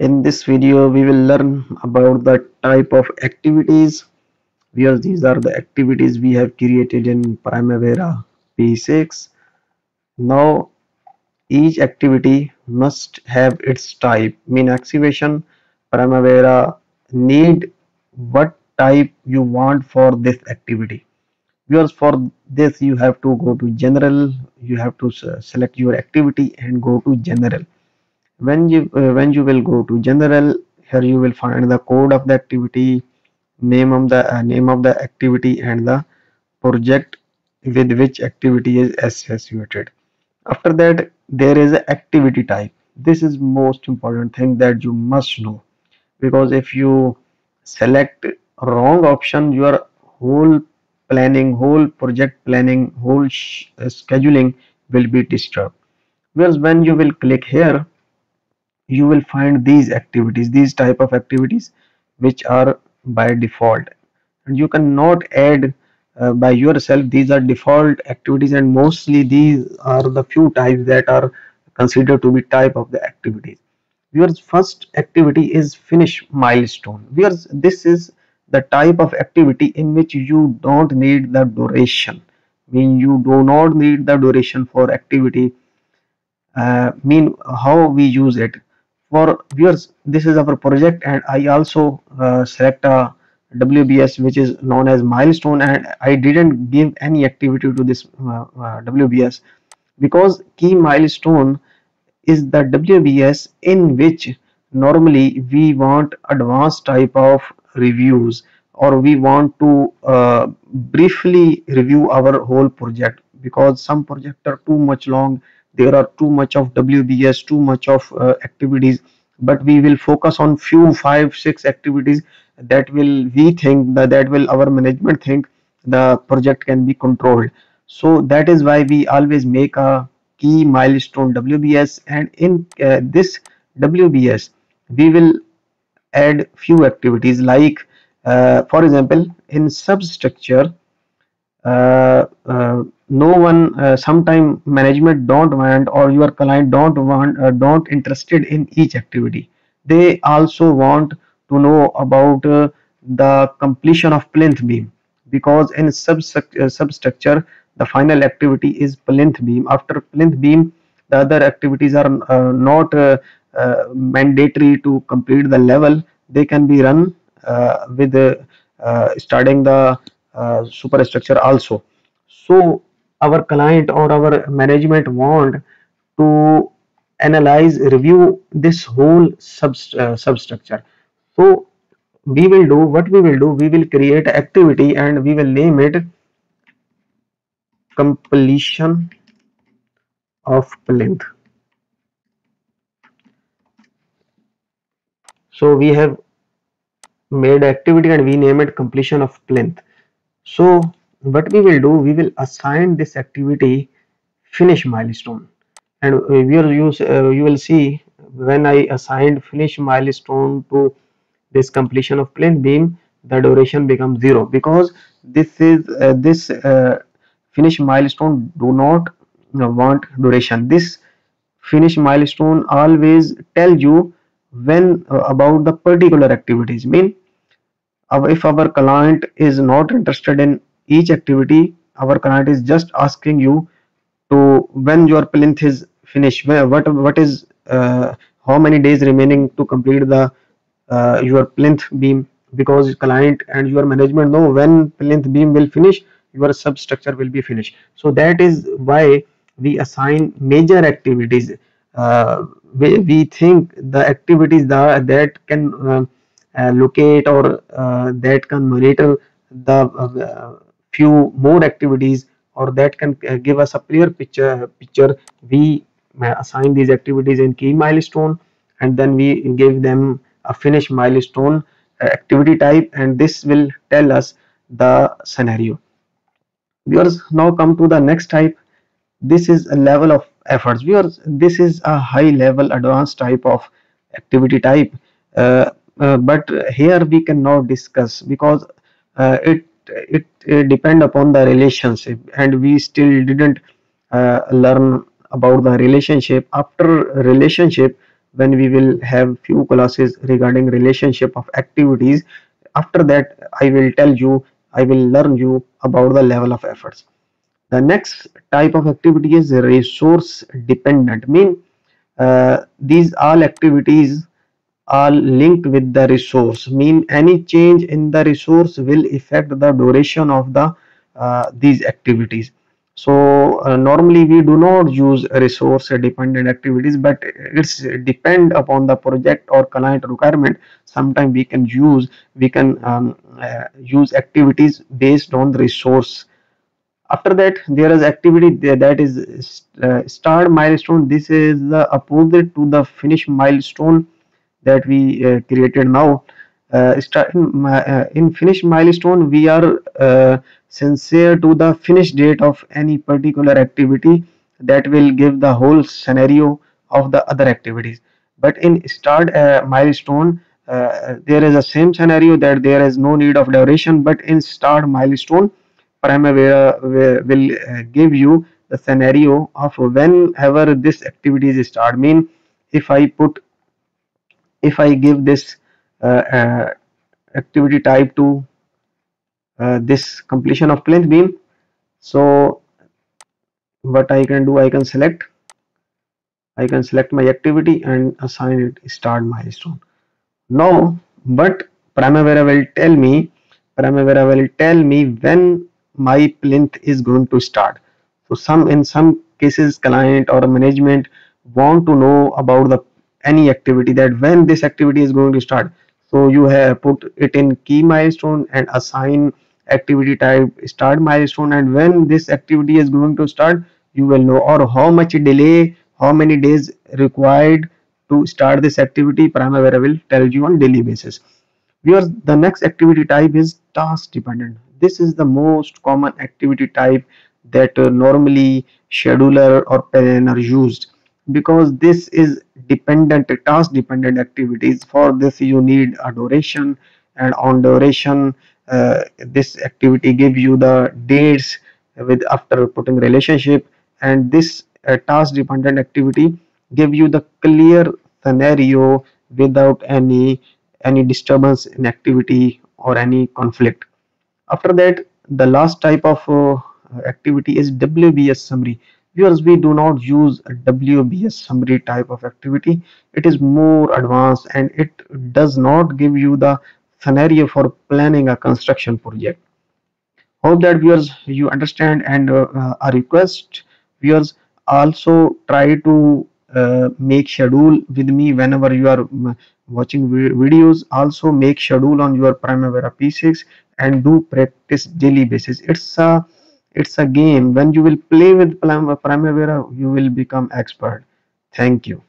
In this video, we will learn about the type of activities. These are the activities we have created in Primavera P6. Now, each activity must have its type. Mean activation Primavera need what type you want for this activity. Viewers, for this you have to go to general. You have to select your activity and go to general. When you will go to general, here you will find the code of the activity, name of the activity, and the project with which activity is associated. After that, there is a activity type. This is most important thing that you must know, because if you select wrong option, your whole planning, whole project planning, whole scheduling will be disturbed. Whereas when you will click here, you will find these type of activities which are by default, and you cannot add by yourself. These are default activities, and mostly these are the few types that are considered to be type of the activities. Your first activity is finish milestone. This is the type of activity in which you don't need the duration. Mean you do not need the duration for activity. Mean how we use it. For viewers, this is our project, and I also select a WBS which is known as milestone, and I didn't give any activity to this WBS, because key milestone is the WBS in which normally we want advanced type of reviews, or we want to briefly review our whole project, because some projects are too much long. There are too much of WBS, too much of activities, but we will focus on few 5 6 activities that will we think that will our management think the project can be controlled. So that is why we always make a key milestone WBS, and in this WBS we will add few activities like for example, in substructure, no one sometime management don't want, or your client don't want, don't interested in each activity. They also want to know about the completion of plinth beam, because in substructure the final activity is plinth beam. After plinth beam, the other activities are not mandatory to complete the level. They can be run with starting the superstructure also. So our client or our management want to analyze, review this whole substructure. So we will do what we will do. We will create activity and we will name it completion of plinth. So we have made activity and we name it completion of plinth. So what we will do, we will assign this activity finish milestone, and you will see when I assigned finish milestone to this completion of plinth beam, the duration becomes 0, because this finish milestone do not want duration. This finish milestone always tell you when about the particular activities. Mean if our client is not interested in each activity, our client is just asking you to when your plinth is finished, what is how many days remaining to complete the your plinth beam, because client and your management know when plinth beam will finish, your substructure will be finished. So that is why we assign major activities. We think the activities that can locate or that can monitor the few more activities, or that can give us a clear picture. We assign these activities in key milestone, and then we give them a finish milestone activity type, and this will tell us the scenario. Viewers, now come to the next type. This is a level of efforts. Viewers, this is a high level advanced type of activity type, but here we cannot discuss, because it depend upon the relationship, and we still didn't learn about the relationship. After relationship, when we will have few classes regarding relationship of activities. After that, I will tell you, I will learn you about the level of efforts. The next type of activity is resource dependent. Mean these all activities are linked with the resource. Mean any change in the resource will affect the duration of the these activities. So normally we do not use resource dependent activities, but it's depend upon the project or client requirement. Sometimes we can use activities based on the resource. After that, there is activity that is start milestone. This is the opposite to the finish milestone that we created now. In finish milestone, we are sincere to the finish date of any particular activity that will give the whole scenario of the other activities. But in start milestone, there is a same scenario that there is no need of duration. But in start milestone, Primavera will give you the scenario of whenever this activities start. Mean if I put if I give this activity type to this completion of plinth beam, so what I can do, I can select my activity and assign it start milestone. No, but Primavera will tell me, Primavera will tell me when my plinth is going to start. So in some cases, client or management want to know about the any activity, that when this activity is going to start. So you have put it in key milestone and assign activity type start milestone, and when this activity is going to start, you will know, or how much delay, how many days required to start this activity. Primavera will tell you on daily basis. Where the next activity type is task dependent. This is the most common activity type that normally scheduler or planner used, because this is dependent task dependent activities. For this you need a duration, and on duration this activity give you the dates with after putting relationship, and this task dependent activity give you the clear scenario without any disturbance in activity or any conflict. After that, the last type of activity is WBS summary. Viewers, we do not use a WBS summary type of activity. It is more advanced and it does not give you the scenario for planning a construction project. Hope that viewers you understand, and a request, viewers, also try to make schedule with me whenever you are watching videos. Also make schedule on your Primavera P6 and do practice daily basis. It's a game. When you will play with Primavera, you will become expert. Thank you.